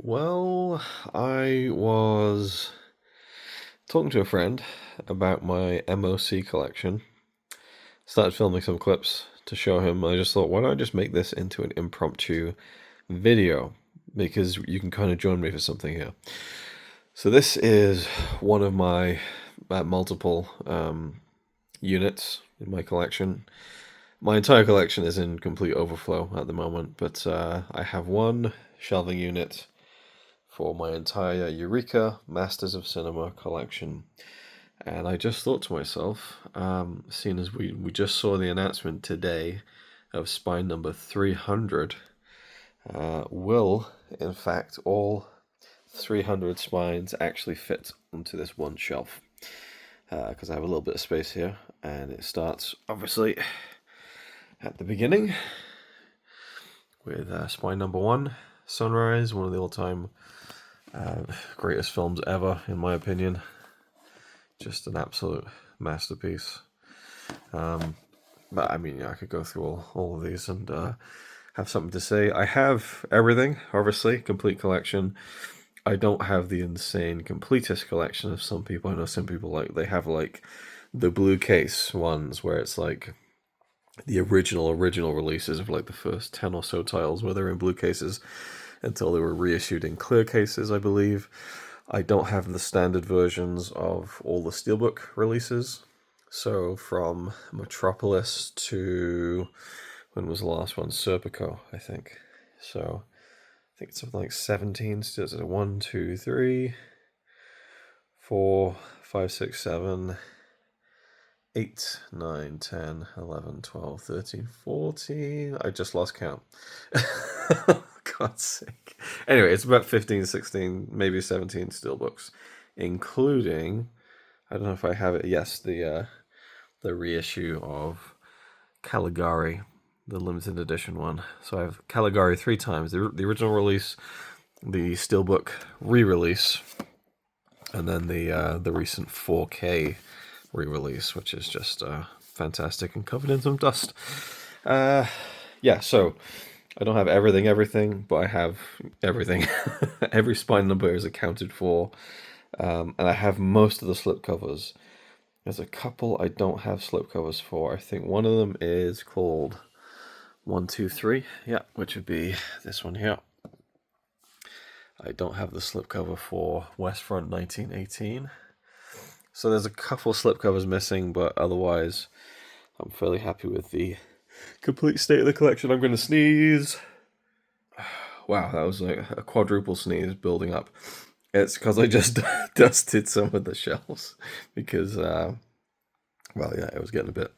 Well, I was talking to a friend about my MOC collection. Started filming some clips to show him. I just thought, why don't I just make this into an impromptu video? Because you can kind of join me for something here. So this is one of my multiple units in my collection. My entire collection is in complete overflow at the moment, but I have one shelving unit for my entire Eureka Masters of Cinema collection. And I just thought to myself, seeing as we just saw the announcement today of spine number 300, will, in fact, all 300 spines actually fit onto this one shelf? Because I have a little bit of space here, and it starts, obviously, at the beginning with spine number 1, Sunrise, one of the all-time greatest films ever, in my opinion. Just an absolute masterpiece. But I mean, yeah, I could go through all of these and have something to say. I have everything, obviously, complete collection. I don't have the insane completist collection of some people. I know some people they have the blue case ones where it's like the original releases of like the first 10 or so titles where they're in blue cases until they were reissued in clear cases, I believe. I don't have the standard versions of all the Steelbook releases. So from Metropolis to, when was the last one? Serpico, I think. So I think it's something like 17. So it's 1, 2, 3, 4, 5, 6, 7, 8, 9, 10, 11, 12, 13, 14. I just lost count. God's sake. Anyway, it's about 15, 16, maybe 17 steelbooks, including, I don't know if I have it, yes, the reissue of Caligari, the limited edition one. So I have Caligari 3 times, the original release, the steelbook re-release, and then the recent 4K re-release, which is just fantastic and covered in some dust. Yeah, so I don't have everything, but I have everything. Every spine number is accounted for, and I have most of the slipcovers. There's a couple I don't have slipcovers for. I think one of them is called 1, 2, 3, yeah, which would be this one here. I don't have the slipcover for West Front 1918. So there's a couple slipcovers missing, but otherwise I'm fairly happy with the complete state of the collection. I'm going to sneeze. Wow, that was like a quadruple sneeze building up. It's because I just dusted some of the shelves because, well, yeah, it was getting a bit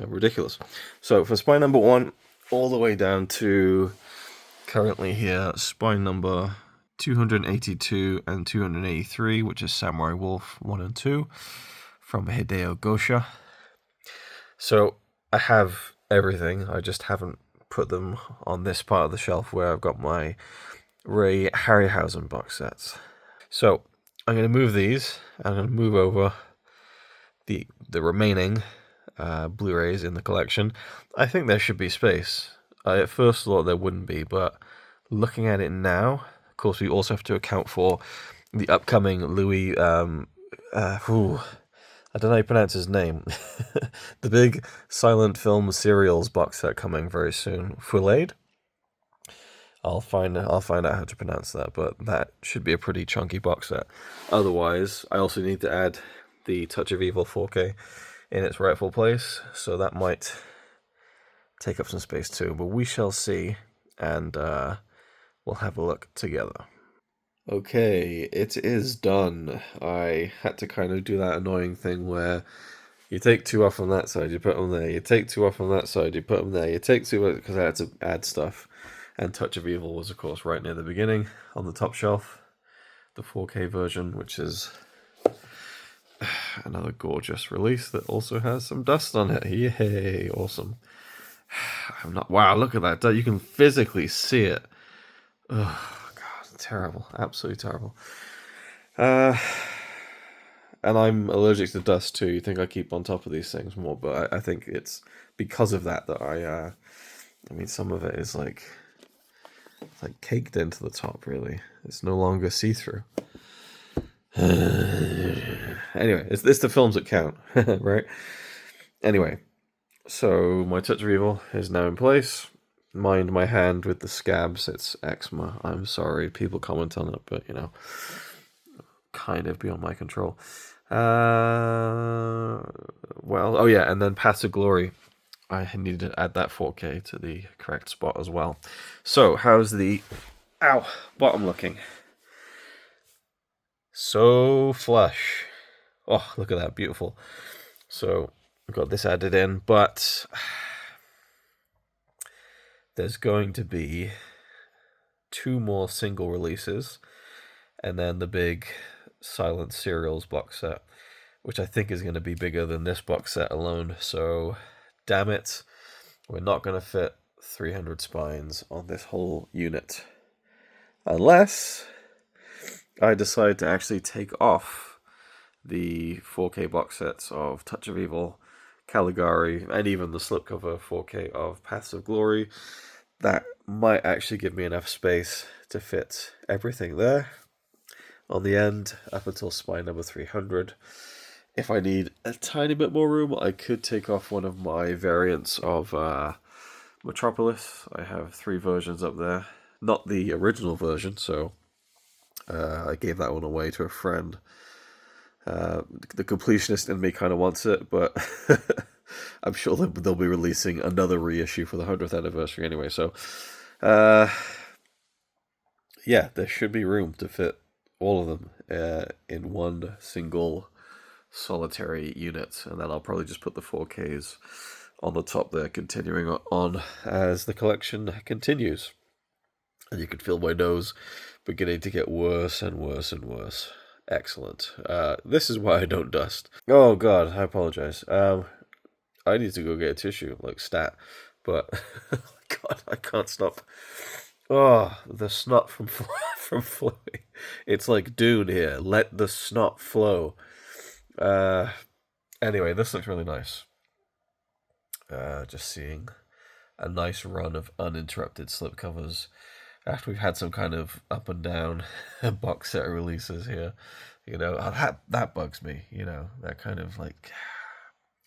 ridiculous. So for spine number 1, all the way down to currently here, spine number 282 and 283, which is Samurai Wolf 1 and 2 from Hideo Gosha. So I have everything, I just haven't put them on this part of the shelf where I've got my Ray Harryhausen box sets. So I'm going to move these, I'm going to move over the remaining Blu-rays in the collection. I think there should be space. I at first thought there wouldn't be, but looking at it now, of course we also have to account for the upcoming Louis, I don't know how you pronounce his name, the big silent film serials box set coming very soon, Foulade. I'll find out how to pronounce that, but that should be a pretty chunky box set. Otherwise, I also need to add the Touch of Evil 4K in its rightful place, so that might take up some space too, but we shall see, and we'll have a look together. Okay, it is done. I had to kind of do that annoying thing where you take 2 off on that side, you put them there, you take 2 off on that side, you put them there, you take 2, because I had to add stuff. And Touch of Evil was, of course, right near the beginning on the top shelf. The 4K version, which is another gorgeous release that also has some dust on it. Yay, awesome. Wow, look at that. You can physically see it. Oh, God, terrible. Absolutely terrible. And I'm allergic to dust too. You think I keep on top of these things more, but I think it's because of that I mean, some of it is like like caked into the top, really. It's no longer see-through. Anyway, it's the films that count, right? Anyway, so my touch of evil is now in place. Mind my hand with the scabs. It's eczema. I'm sorry, people comment on it, but you know, kind of beyond my control. Well, oh yeah, and then Paths of Glory. I needed to add that 4K to the correct spot as well. So, how's the bottom looking? So flush. Oh, look at that, beautiful. So, I've got this added in, but there's going to be 2 more single releases, and then the big Silent Serials box set, which I think is going to be bigger than this box set alone. So, damn it, we're not going to fit 300 spines on this whole unit. Unless I decide to actually take off the 4K box sets of Touch of Evil, Caligari, and even the slipcover 4K of Paths of Glory. That might actually give me enough space to fit everything there on the end up until spine number 300. If I need a tiny bit more room, I could take off one of my variants of Metropolis. I have 3 versions up there. Not the original version, so I gave that one away to a friend. The completionist in me kind of wants it, but I'm sure they'll be releasing another reissue for the 100th anniversary anyway. So, yeah, there should be room to fit all of them in one single solitary unit, and then I'll probably just put the 4Ks on the top there, continuing on as the collection continues. And you can feel my nose beginning to get worse and worse and worse. Excellent. This is why I don't dust. Oh god, I apologize. I need to go get a tissue, like stat. But god, I can't stop. Oh, the snot from flowing. It's like Dune here. Let the snot flow. Anyway, this looks really nice. Just seeing a nice run of uninterrupted slipcovers after we've had some kind of up and down box set releases here. You know, that bugs me, you know, that kind of like...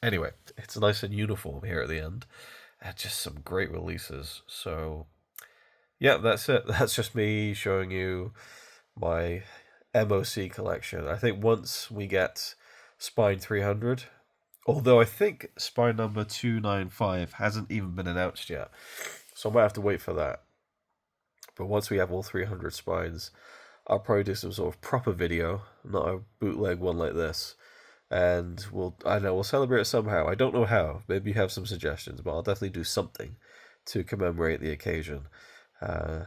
Anyway, it's nice and uniform here at the end. And just some great releases. So, yeah, that's it. That's just me showing you my MOC collection. I think once we get Spine 300, although I think Spine number 295 hasn't even been announced yet, so I might have to wait for that. But once we have all 300 spines, I'll probably do some sort of proper video, not a bootleg one like this. And we'll celebrate it somehow. I don't know how. Maybe you have some suggestions, but I'll definitely do something to commemorate the occasion. I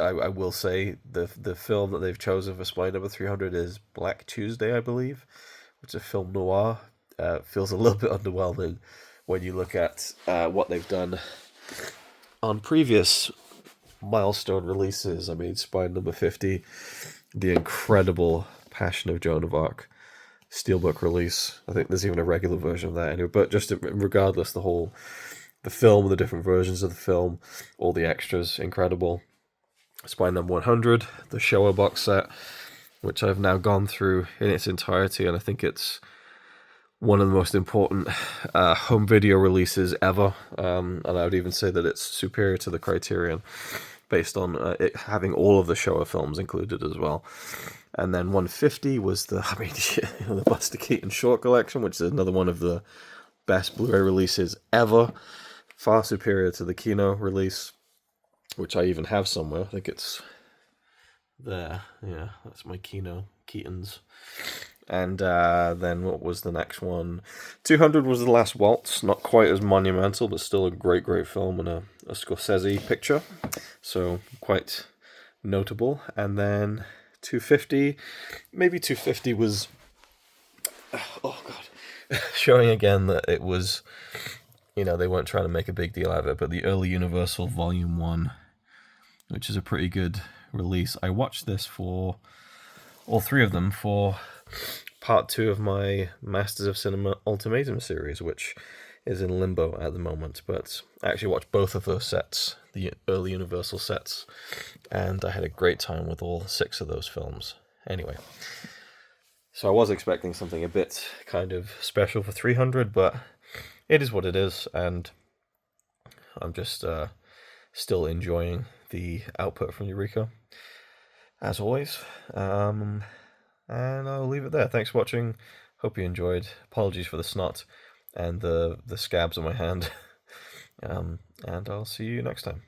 will say the film that they've chosen for spine number 300 is Black Tuesday, I believe, which is a film noir. Feels a little bit underwhelming when you look at what they've done on previous milestone releases. I mean, spine number 50, the incredible Passion of Joan of Arc steelbook release. I think there's even a regular version of that anyway. But just regardless, the film, the different versions of the film, all the extras, incredible. Spine number 100, the Showa box set, which I've now gone through in its entirety, and I think it's one of the most important home video releases ever. And I would even say that it's superior to the Criterion, based on it having all of the Showa films included as well. And then 150 was the Buster Keaton short collection, which is another one of the best Blu-ray releases ever. Far superior to the Kino release, which I even have somewhere. I think it's there. Yeah, that's my Keaton's. And then what was the next one? 200 was The Last Waltz. Not quite as monumental, but still a great, great film and a Scorsese picture. So quite notable. And then 250, maybe 250 was, oh god, showing again that it was, you know, they weren't trying to make a big deal out of it, but the early Universal Volume 1, which is a pretty good release. I watched this for, all 3 of them, for part 2 of my Masters of Cinema Ultimatum series, which is in limbo at the moment, but I actually watched both of those sets the early Universal sets, and I had a great time with all 6 of those films. Anyway, so I was expecting something a bit kind of special for 300, but it is what it is, and I'm just still enjoying the output from Eureka, as always. And I'll leave it there. Thanks for watching. Hope you enjoyed. Apologies for the snot and the scabs on my hand. And I'll see you next time.